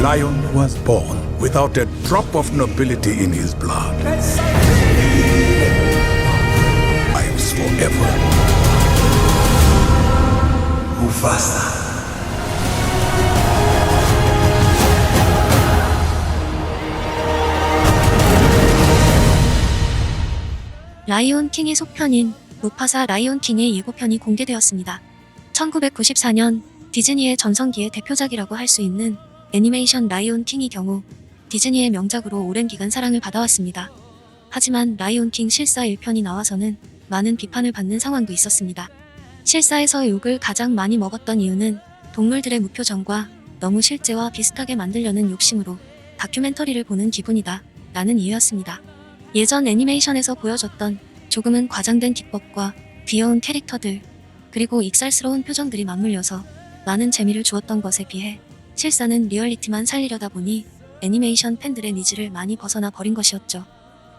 lion was born without a drop of nobility in his blood. Lives forever. Mufasa. 라이온 킹의 속편인 무파사 라이온 킹의 예고편이 공개되었습니다. 1994년 디즈니의 전성기의 대표작이라고 할 수 있는 애니메이션 라이온 킹의 경우 디즈니의 명작으로 오랜 기간 사랑을 받아왔습니다. 하지만 라이온 킹 실사 1편이 나와서는 많은 비판을 받는 상황도 있었습니다. 실사에서 욕을 가장 많이 먹었던 이유는 동물들의 무표정과 너무 실제와 비슷하게 만들려는 욕심으로 다큐멘터리를 보는 기분이다 라는 이유였습니다. 예전 애니메이션에서 보여줬던 조금은 과장된 기법과 귀여운 캐릭터들 그리고 익살스러운 표정들이 맞물려서 많은 재미를 주었던 것에 비해 실사는 리얼리티만 살리려다 보니 애니메이션 팬들의 니즈를 많이 벗어나 버린 것이었죠.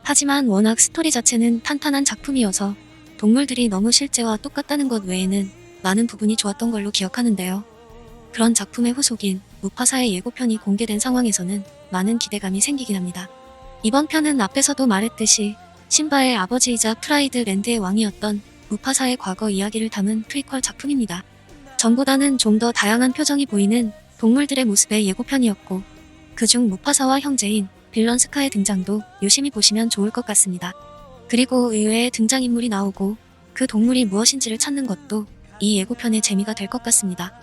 하지만 워낙 스토리 자체는 탄탄한 작품이어서 동물들이 너무 실제와 똑같다는 것 외에는 많은 부분이 좋았던 걸로 기억하는데요. 그런 작품의 후속인 무파사의 예고편이 공개된 상황에서는 많은 기대감이 생기긴 합니다. 이번 편은 앞에서도 말했듯이 심바의 아버지이자 프라이드 랜드의 왕이었던 무파사의 과거 이야기를 담은 프리퀄 작품입니다. 전보다는 좀 더 다양한 표정이 보이는 동물들의 모습의 예고편이었고 그중 무파사와 형제인 빌런 스카의 등장도 유심히 보시면 좋을 것 같습니다. 그리고 의외의 등장인물이 나오고 그 동물이 무엇인지를 찾는 것도 이 예고편의 재미가 될 것 같습니다.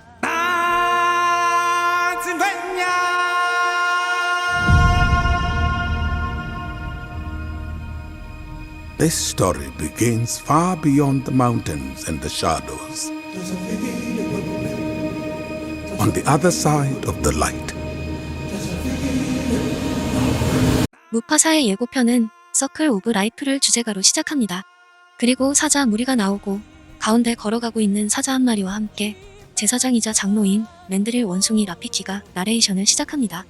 This story begins far beyond the mountains and the shadows. On the other side of the light. 무파사의 예고편은 서클 오브 라이프를 주제가로 시작합니다. 그리고 사자 무리가 나오고 가운데 걸어가고 있는 사자 한 마리와 함께 제사장이자 장로인 맨드릴 원숭이 라피키가 나레이션을 시작합니다.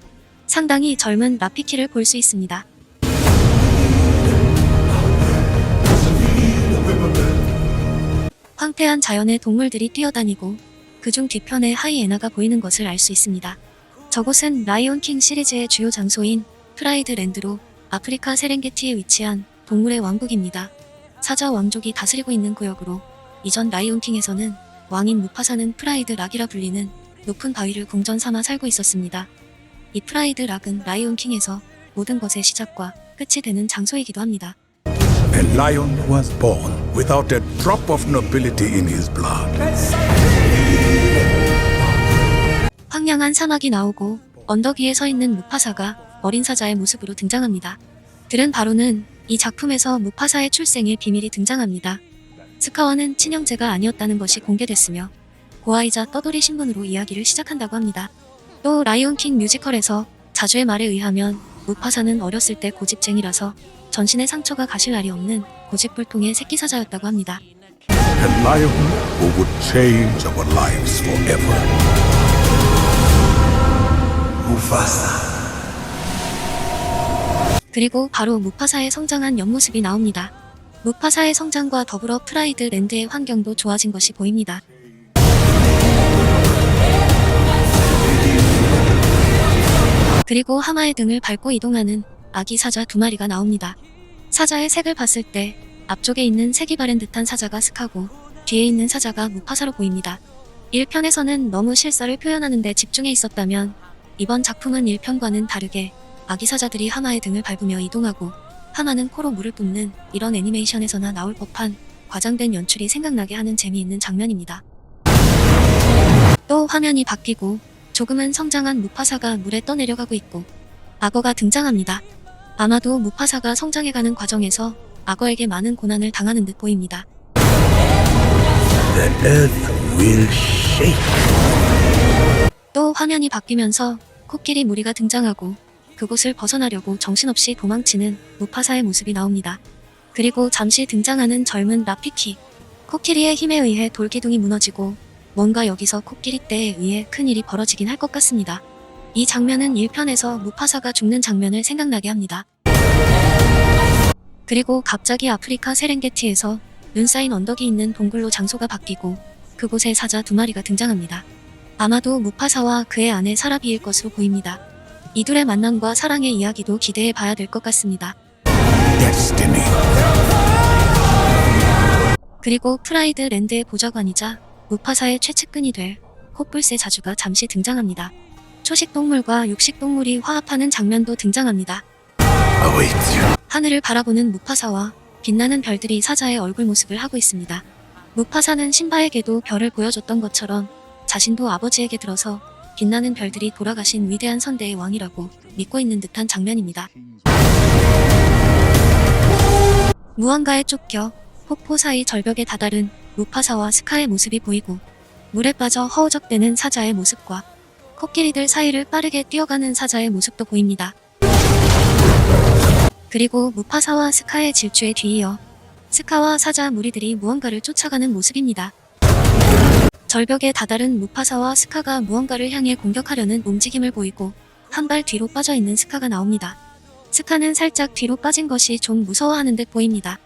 상당히 젊은 라피키를 볼 수 있습니다. 황폐한 자연의 동물들이 뛰어다니고 그중 뒤편에 하이에나가 보이는 것을 알 수 있습니다. 저곳은 라이온 킹 시리즈의 주요 장소인 프라이드 랜드로 아프리카 세렝게티에 위치한 동물의 왕국입니다. 사자 왕족이 다스리고 있는 구역으로 이전 라이온 킹에서는 왕인 무파사는 프라이드 락이라 불리는 높은 바위를 궁전 삼아 살고 있었습니다. 이 프라이드 락은 라이온 킹에서 모든 것의 시작과 끝이 되는 장소이기도 합니다. A lion was born without a drop of nobility in his blood. 황량한 사막이 나오고 언덕 위에 서 있는 무파사가 어린 사자의 모습으로 등장합니다. 들은 바로는 이 작품에서 무파사의 출생의 비밀이 등장합니다. 스카와는 친형제가 아니었다는 것이 공개됐으며 고아이자 떠돌이 신분으로 이야기를 시작한다고 합니다. 또 라이온킹 뮤지컬에서 자주의 말에 의하면 무파사는 어렸을 때 고집쟁이라서 전신에 상처가 가실 날이 없는 고집불통의 새끼사자였다고 합니다. A lion who would change our lives forever. Mufasa. 그리고 바로 무파사의 성장한 옆모습이 나옵니다. 무파사의 성장과 더불어 프라이드 랜드의 환경도 좋아진 것이 보입니다. 그리고 하마의 등을 밟고 이동하는 아기 사자 2마리가 나옵니다. 사자의 색을 봤을 때 앞쪽에 있는 색이 바랜 듯한 사자가 스카고 뒤에 있는 사자가 무파사로 보입니다. 1편에서는 너무 실사를 표현하는 데 집중해 있었다면 이번 작품은 1편과는 다르게 아기 사자들이 하마의 등을 밟으며 이동하고 하마는 코로 물을 뿜는 이런 애니메이션에서나 나올 법한 과장된 연출이 생각나게 하는 재미있는 장면입니다. 또 화면이 바뀌고 조금은 성장한 무파사가 물에 떠내려가고 있고 악어가 등장합니다. 아마도 무파사가 성장해가는 과정에서 악어에게 많은 고난을 당하는 듯 보입니다. The earth will shake. 또 화면이 바뀌면서 코끼리 무리가 등장하고 그곳을 벗어나려고 정신없이 도망치는 무파사의 모습이 나옵니다. 그리고 잠시 등장하는 젊은 라피키. 코끼리의 힘에 의해 돌기둥이 무너지고 뭔가 여기서 코끼리 떼에 의해 큰일이 벌어지긴 할 것 같습니다. 이 장면은 1편에서 무파사가 죽는 장면을 생각나게 합니다. 그리고 갑자기 아프리카 세렝게티에서 눈 쌓인 언덕이 있는 동굴로 장소가 바뀌고 그곳에 사자 2마리가 등장합니다. 아마도 무파사와 그의 아내 사라비일 것으로 보입니다. 이 둘의 만남과 사랑의 이야기도 기대해 봐야 될 것 같습니다. Destiny. 그리고 프라이드 랜드의 보좌관이자 무파사의 최측근이 될 콧불새 자주가 잠시 등장합니다. 초식동물과 육식동물이 화합하는 장면도 등장합니다. Awaits you. 하늘을 바라보는 무파사와 빛나는 별들이 사자의 얼굴 모습을 하고 있습니다. 무파사는 신바에게도 별을 보여줬던 것처럼 자신도 아버지에게 들어서 빛나는 별들이 돌아가신 위대한 선대의 왕이라고 믿고 있는 듯한 장면입니다. 무언가에 쫓겨 폭포 사이 절벽에 다다른 무파사와 스카의 모습이 보이고 물에 빠져 허우적대는 사자의 모습과 코끼리들 사이를 빠르게 뛰어가는 사자의 모습도 보입니다. 그리고 무파사와 스카의 질주에 뒤이어 스카와 사자 무리들이 무언가를 쫓아가는 모습입니다. 절벽에 다다른 무파사와 스카가 무언가를 향해 공격하려는 움직임을 보이고 한 발 뒤로 빠져있는 스카가 나옵니다. 스카는 살짝 뒤로 빠진 것이 좀 무서워하는 듯 보입니다.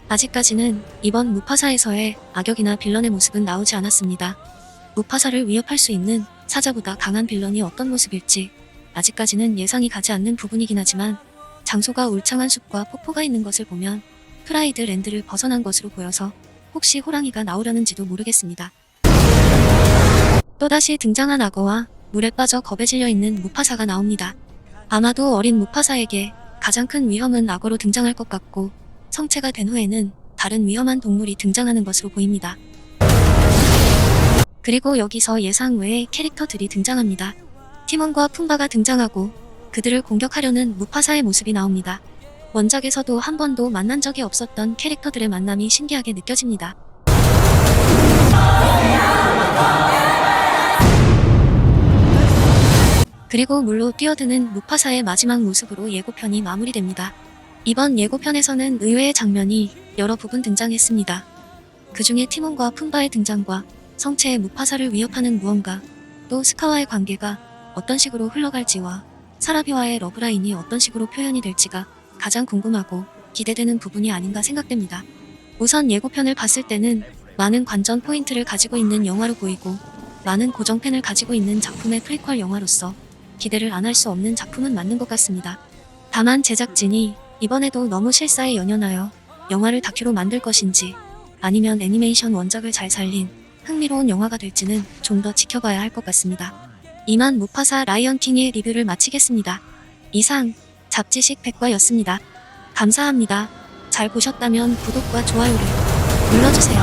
아직까지는 이번 무파사에서의 악역이나 빌런의 모습은 나오지 않았습니다. 무파사를 위협할 수 있는 사자보다 강한 빌런이 어떤 모습일지 아직까지는 예상이 가지 않는 부분이긴 하지만 장소가 울창한 숲과 폭포가 있는 것을 보면 프라이드 랜드를 벗어난 것으로 보여서 혹시 호랑이가 나오려는지도 모르겠습니다. 또다시 등장한 악어와 물에 빠져 겁에 질려 있는 무파사가 나옵니다. 아마도 어린 무파사에게 가장 큰 위험은 악어로 등장할 것 같고 성체가 된 후에는 다른 위험한 동물이 등장하는 것으로 보입니다. 그리고 여기서 예상 외의 캐릭터들이 등장합니다. 티몬과 푼바가 등장하고 그들을 공격하려는 무파사의 모습이 나옵니다. 원작에서도 한 번도 만난 적이 없었던 캐릭터들의 만남이 신기하게 느껴집니다. 그리고 물로 뛰어드는 무파사의 마지막 모습으로 예고편이 마무리됩니다. 이번 예고편에서는 의외의 장면이 여러 부분 등장했습니다. 그 중에 티몬과 푼바의 등장과 성체의 무파사를 위협하는 무언가, 또 스카와의 관계가 어떤 식으로 흘러갈지와 사라비와의 러브라인이 어떤 식으로 표현이 될지가 가장 궁금하고 기대되는 부분이 아닌가 생각됩니다. 우선 예고편을 봤을 때는 많은 관전 포인트를 가지고 있는 영화로 보이고 많은 고정팬을 가지고 있는 작품의 프리퀄 영화로서 기대를 안 할 수 없는 작품은 맞는 것 같습니다. 다만 제작진이 이번에도 너무 실사에 연연하여 영화를 다큐로 만들 것인지 아니면 애니메이션 원작을 잘 살린 흥미로운 영화가 될지는 좀 더 지켜봐야 할 것 같습니다. 이만 무파사 라이언킹의 리뷰를 마치겠습니다. 이상 잡지식 백과였습니다. 감사합니다. 잘 보셨다면 구독과 좋아요를 눌러주세요.